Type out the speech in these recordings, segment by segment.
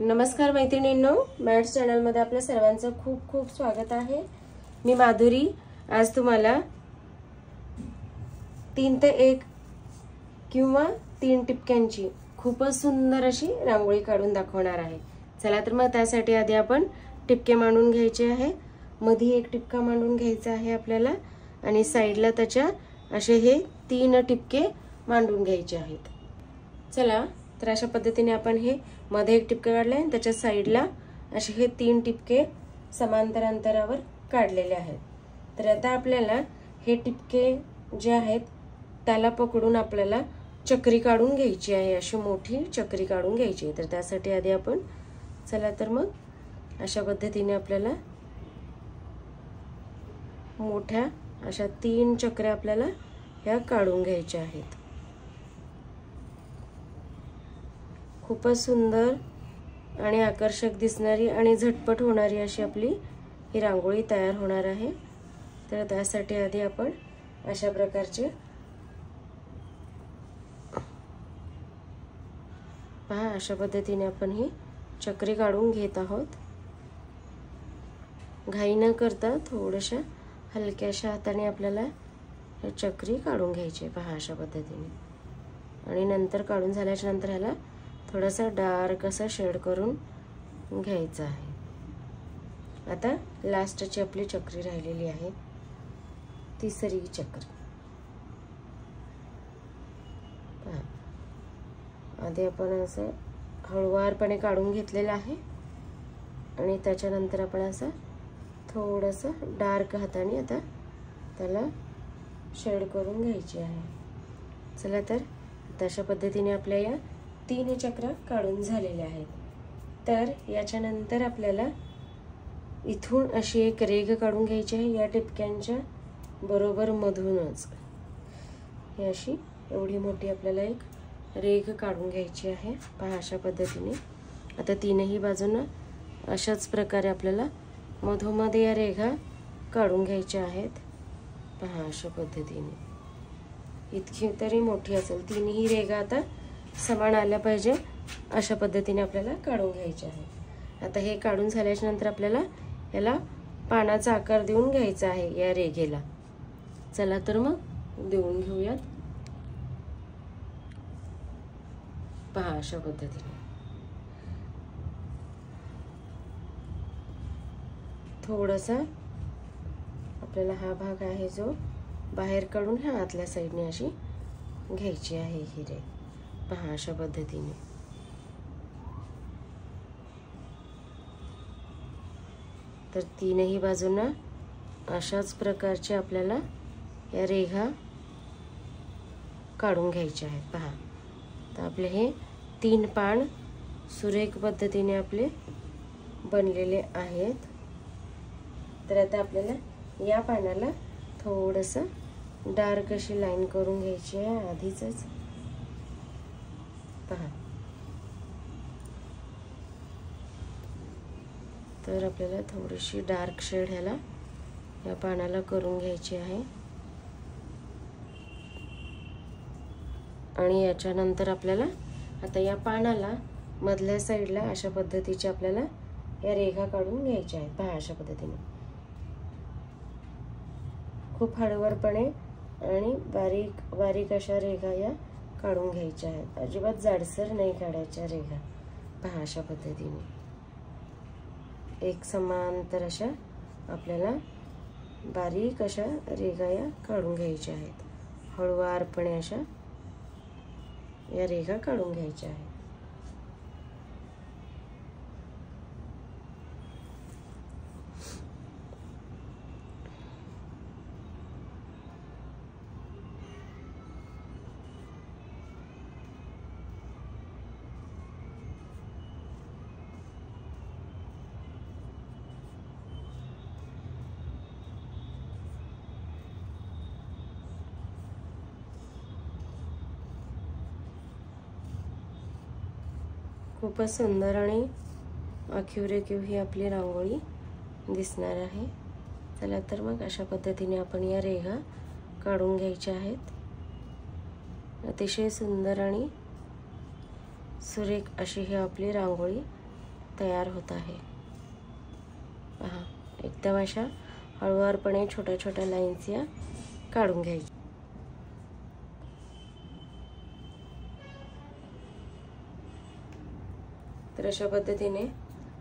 नमस्कार मैत्रिणींनो, मॅट्स चॅनलमध्ये आपल्या सर्वांचं खूप खूप स्वागत आहे। मी माधुरी आज तुम्हाला 3 ते 1 किंवा 3 टिपक्यांची खूपच सुंदर अशी रांगोळी काढून दाखवणार आहे। चला तर मग त्यासाठी आधी आपण टिपके मांडून घ्यायचे आहे। मध्ये एक टिपका मांडून घ्यायचा आहे आपल्याला आणि साइडला त्याच्या असे हे 3 टिपके मांडून घ्यायचे आहेत। चला तर अशा पद्धतीने आपण हे मध्ये एक टिपका काढलाय आणि त्याच्या साइडला असे हे 3 टिपके समांतर अंतरावर काढलेले आहेत। तर आता आपल्याला हे टिपके जे आहेत त्याला पकडून आपल्याला चक्री काढून घ्यायची आहे। अशी मोठी चक्री काढून घ्यायची आहे। तर त्यासाठी आधी आपण चला तर मग अशा पद्धतीने आपल्याला मोठ्या अशा 3 चक्र्या आपल्याला ह्या काढून घ्यायच्या आहेत। खूपच सुंदर आणि आकर्षक दिसणारी आणि झटपट होणारी अशी आपली ही रांगोळी तयार होणार आहे। तर त्यासाठी आधी आपण अशा प्रकारचे पहा अशा पद्धतीने आपण ही चक्री काढून घेत आहोत। घाई न करता थोडीशा हलक्याशा हाताने आपल्याला ही चक्री काढून घ्यायची। पहा अशा पद्धतीने आणि नंतर काढून झाल्याच्या नंतर ह्याला थोडासा डार्क असा शेड करून घ्यायचा आहे। आता लास्टची आपली चक्री राहिलेली आहे, तिसरी चक्री। आधी आपण असं हळूवारपणे काढून घेतलेलं आहे आणि त्याच्यानंतर आपण असं थोडंसं डार्क हाताने आता त्याला शेड करून घ्यायची आहे। चला तर तशा पद्धतीने आपल्या या 3 चक्र काढून झालेले आहेत। तर याच्यानंतर आपल्याला इथून अशी एक रेघ काढून घ्यायची आहे। या टिपक्यांच्या बरोबर मधूनच ही अशी एवढी मोठी आपल्याला एक रेघ काढून घ्यायची आहे। पहा अशा पद्धतीने आता 3ही बाजूंना अशाच प्रकारे आपल्याला मधोमध या रेघा काढून घ्यायच्या आहेत। पहा अशा पद्धतीने इतकी तरी मोठी असेल 3ही रेघा आता समान आल्या पाहिजे अशा पद्धतीने आपल्याला काढून घ्यायचे आहे। आता हे काढून झाल्याच्या नंतर आपल्याला याला पानाचा आकार देऊन घ्यायचा आहे या रेघेला। चला तर मग देऊन घेऊयात। पहा अशा पद्धतीने थोडासा आपल्याला हा भाग आहे जो बाहेर काढून ह्या आतल्या साइडने अशी घ्यायची आहे ही रेघ। पहा अशा पद्धतीने तर 3ही बाजूंना अशाच प्रकारचे आपल्याला या रेघा काढून घ्यायच्या आहेत। पहा तर आपले हे 3 पान सुरेख पद्धतीने आपले बनलेले आहेत। तर आता आपल्याला या पानाला थोडंसं डार्क अशी लाईन करून घ्यायची आहे आधीच। पहा तर आपल्याला थोडीशी डार्क शेड ह्याला या पानाला करून घ्यायची आहे आणि याच्यानंतर आपल्याला आता या पानाला मधल्या साइडला अशा पद्धतीचे आपल्याला या रेघा काढून घ्यायच्या आहेत। पहा अशा पद्धतीने खूप हळूवारपणे आणि बारीक बारीक अशा रेघा या काढून घ्यायच्या आहेत। अजिबात जाडसर नाही काढायच्या रेघा। पहा अशा पद्धतीने एक समांतर अशा आपल्याला बारीक अशा रेघा या काढून घ्यायच्या आहेत। हळूवारपणे अशा या रेघा काढून घ्यायच्या आहेत। खूपच सुंदर आणि आखीव ही आपली रांगोळी दिसणार आहे। चला तर मग अशा पद्धतीने आपण या रेघा काढून घ्यायच्या आहेत। अतिशय सुंदर आणि सुरेख अशी ही आपली रांगोळी तयार होत आहे। पहा, एकदम अशा हळूवारपणे छोट्या छोट्या लाईन्स या काढून घ्यायच्या। तर अशा पद्धतीने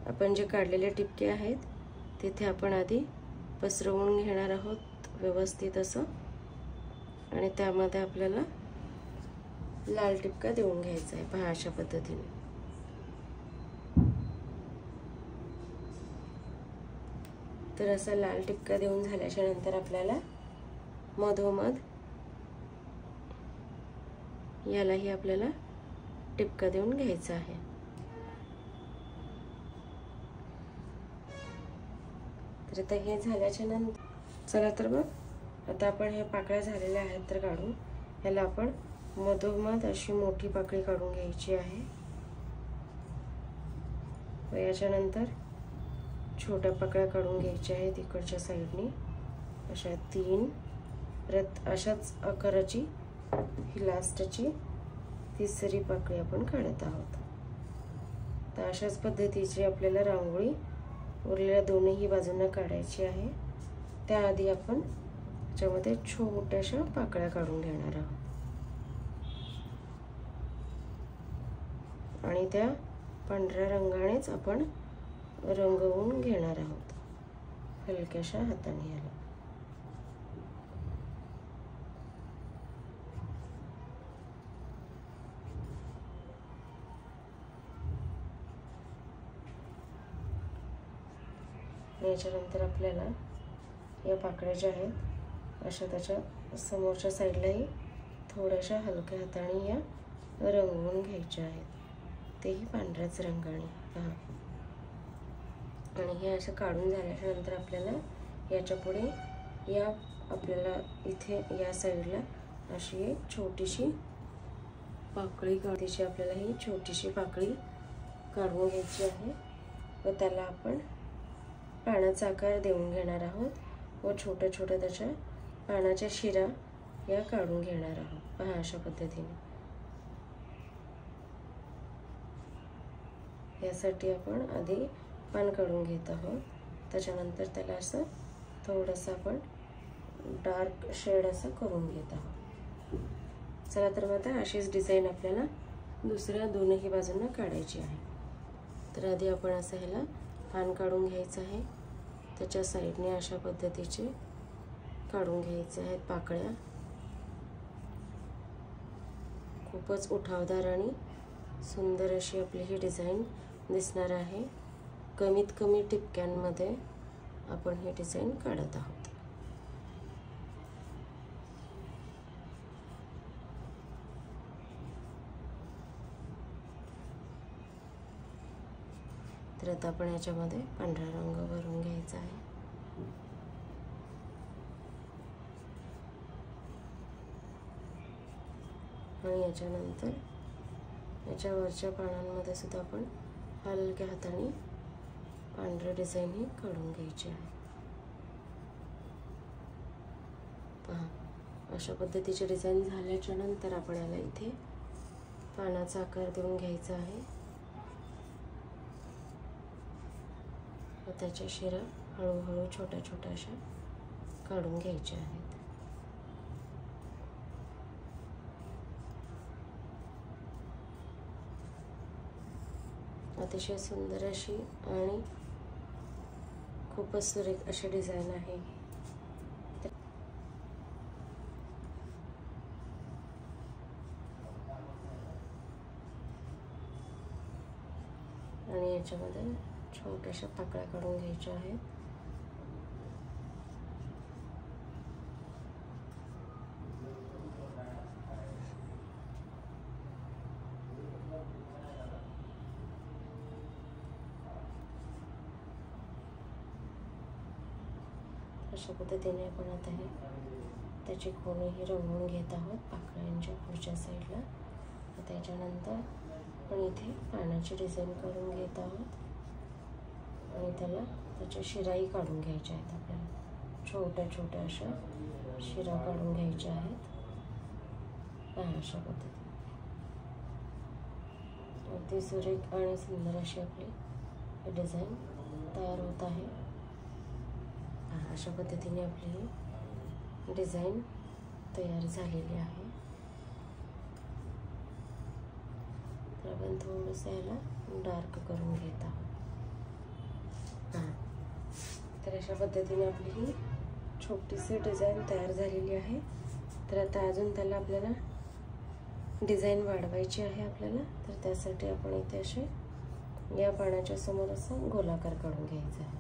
आपण जे काढलेले टिपके आहेत तिथे आपण आधी पसरवून घेणार आहोत व्यवस्थित असं, आणि त्यामध्ये आपल्याला लाल टिपका देऊन घ्यायचा आहे। पहा अशा पद्धतीने। तर असा लाल टिपका देऊन झाल्याच्या नंतर आपल्याला मधोमध यालाही आपल्याला टिपका देऊन घ्यायचा आहे। तर आता हे झाल्याच्या नंतर चला तर मग आता आपण हे पाकळ्या झालेल्या आहेत तर काढून ह्याला आपण मधोमध अशी मोठी पाकळी काढून घ्यायची आहे। व याच्यानंतर छोट्या पाकळ्या काढून घ्यायच्या आहेत इकडच्या साईडनी अशा 3, परत अशाच आकाराची ही लास्टची तिसरी पाकळी आपण काढत आहोत। तर अशाच पद्धतीची आपल्याला रांगोळी उरलेल्या दोन्ही बाजूंना काढायची आहे। त्याआधी आपण त्याच्यामध्ये छोट्याशा पाकळ्या काढून घेणार आहोत आणि त्या पांढऱ्या रंगानेच आपण रंगवून घेणार आहोत हलक्याशा हाताने याला। याच्यानंतर आपल्याला या पाकळ्या ज्या आहेत अशा त्याच्या समोरच्या साईडलाही थोड्याशा हलक्या हाताने या रंगवून घ्यायच्या आहेत, तेही पांढऱ्याच रंगाने। पहा, आणि हे असं काढून झाल्याच्या नंतर आपल्याला याच्या पुढे या आपल्याला इथे या साईडला अशी एक छोटीशी पाकळी काढायची। आपल्याला ही छोटीशी पाकळी काढून घ्यायची आहे व त्याला आपण पानाचा आकार देऊन घेणार आहोत व छोट्या छोट्या त्याच्या पानाच्या शिरा या काढून घेणार आहोत। पहा अशा पद्धतीने। यासाठी आपण आधी पान काढून घेत आहोत, त्याच्यानंतर त्याला असं थोडंसं आपण डार्क शेड असं करून घेत आहोत। चला तर मग आता अशीच डिझाईन आपल्याला दुसऱ्या दोन्ही बाजूंना काढायची आहे। तर आधी आपण असं ह्याला पान काढून घ्यायचं आहे, त्याच्या साईडने अशा पद्धतीचे काढून घ्यायचे आहेत पाकळ्या। खूपच उठावदार आणि सुंदर अशी आपली ही डिझाईन दिसणार आहे। कमीत कमी टिपक्यांमध्ये आपण ही डिझाईन काढत आहोत। तर आता आपण याच्यामध्ये पांढरा रंग भरून घ्यायचा आहे। आणि याच्यानंतर याच्या वरच्या पानांमध्ये सुद्धा आपण हलक्या हाताने पांढरी डिझाईन ही काढून घ्यायची आहे। पहा, अशा पद्धतीची डिझाईन झाल्याच्या नंतर आपण याला इथे पानाचा आकार देऊन घ्यायचा आहे व त्याच्या शिरा हळूहळू छोट्या छोट्या अशा काढून घ्यायच्या आहेत। अतिशय सुंदर अशी आणि खूपच सुरेख अशी डिझाईन आहे। आणि याच्यामध्ये छोट्याशा पाकळ्या काढून घ्यायच्या आहेत। अशा पद्धतीने आपण आता हे त्याची कोणीही रंगवून घेत आहोत पाकळ्यांच्या पुढच्या साईडला। त्याच्यानंतर आपण इथे पानाची डिझाईन करून घेत आहोत आणि त्याला त्याच्या शिराही काढून घ्यायच्या आहेत। आपल्याला छोट्या छोट्या अशा शिरा काढून घ्यायच्या आहेत। अशा पद्धतीने अगदी सुरेख आणि सुंदर अशी आपली हे डिझाईन तयार होत आहे। अशा पद्धतीने आपली डिझाईन तयार झालेली आहे। तर आपण थोडंसं याला डार्क करून घेत आहोत। तर अशा पद्धतीने आपली ही छोटीशी डिझाईन तयार झालेली आहे। तर आता अजून त्याला आपल्याला डिझाईन वाढवायची आहे आपल्याला। तर त्यासाठी आपण इथे असे या पानाच्या समोर असं गोलाकार काढून घ्यायचा आहे।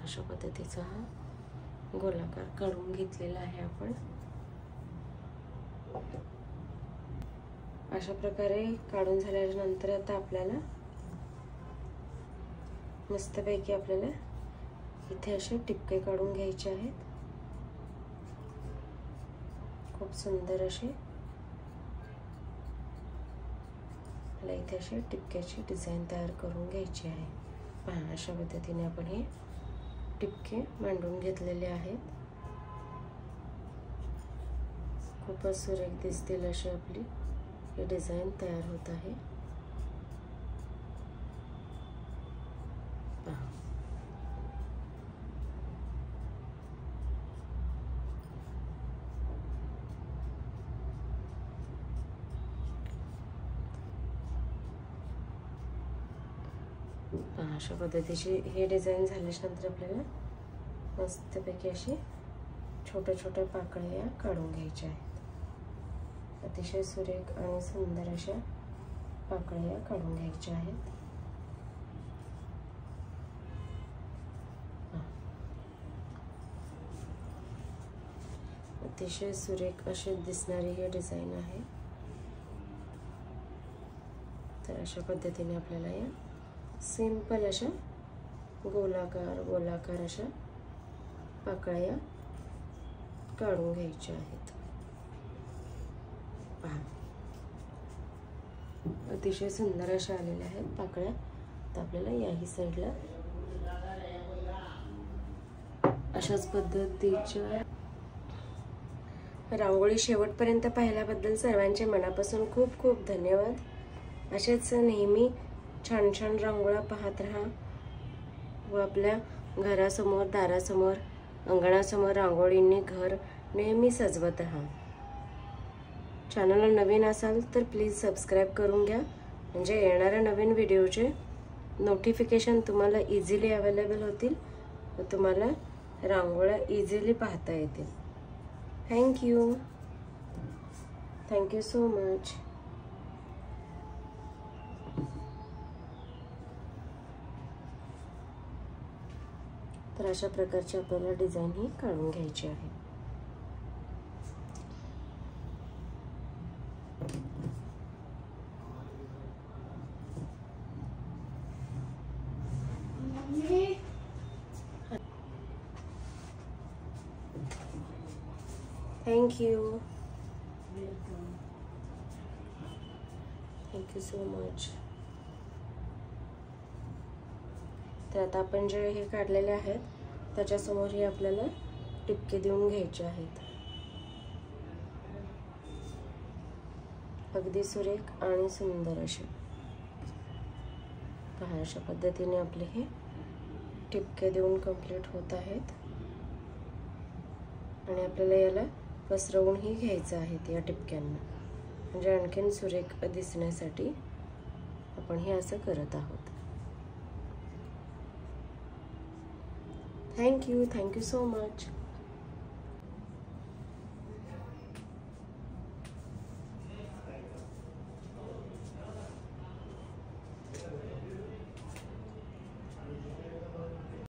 अशा पद्धतीचा हा गोलाकार काढून घेतलेला आहे आपण। अशा प्रकारे काढून झाल्यानंतर आता आपल्याला मस्तपैकी आपल्याला इथे असे टिपके काढून घ्यायचे आहेत। खूप सुंदर असे मला इथे असे टिपक्याची डिझाईन तयार करून घ्यायची आहे। पहा अशा पद्धतीने आपण हे टिपके मांडून घेतलेले आहेत। खूपच सुरेख दिसतील अशी आपली ही डिझाईन तयार होत आहे। अशा पद्धतीची हे डिझाईन झाल्यानंतर आपल्याला मस्तपैकी अशी छोट्या छोट्या पाकळ्या काढून घ्यायच्या आहेत। अतिशय सुरेख आणि सुंदर अशा पाकळ्या काढून घ्यायच्या आहेत। अतिशय सुरेख अशी दिसणारी ही डिझाईन आहे। तर अशा पद्धतीने आपल्याला या सिंपल अशा गोलाकार अशा पाकळ्या काढून घ्यायच्या आहेत। पहा अतिशय सुंदर अशा आलेल्या आहेत पाकळ्या। तर आपल्याला याही साईडला अशाच पद्धतीच्या रांगोळी शेवटपर्यंत पाहिल्याबद्दल सर्वांचे मनापासून खूप खूप धन्यवाद। असेच नेहमी छान छान रांगोळ्या पाहत राहा व आपल्या घरासमोर, दारासमोर, अंगणासमोर रांगोळींनी घर नेहमी सजवत राहा। चॅनलला नवीन असाल तर प्लीज सबस्क्राईब करून घ्या, म्हणजे येणाऱ्या नवीन व्हिडिओचे नोटिफिकेशन तुम्हाला इझिली अवेलेबल होतील व तुम्हाला रांगोळ्या इझिली पाहता येतील। Thank you so much. तर अशा प्रकारची आपल्याला डिझाईन ही काढून घ्यायची आहे। Thank you so much. तर आता आपण जे हे काढलेले आहेत त्याच्यासमोर हे आपल्याला टिपके देऊन घ्यायचे आहेत। अगदी सुरेख आणि सुंदर असे पहा अशा पद्धतीने आपले हे टिपके देऊन कंप्लीट होत आहेत। आणि आपल्याला याला पसरवूनही घ्यायचं आहे या टिपक्यांना, म्हणजे आणखीन सुरेख दिसण्यासाठी आपण हे असं करत आहोत। Thank you so much.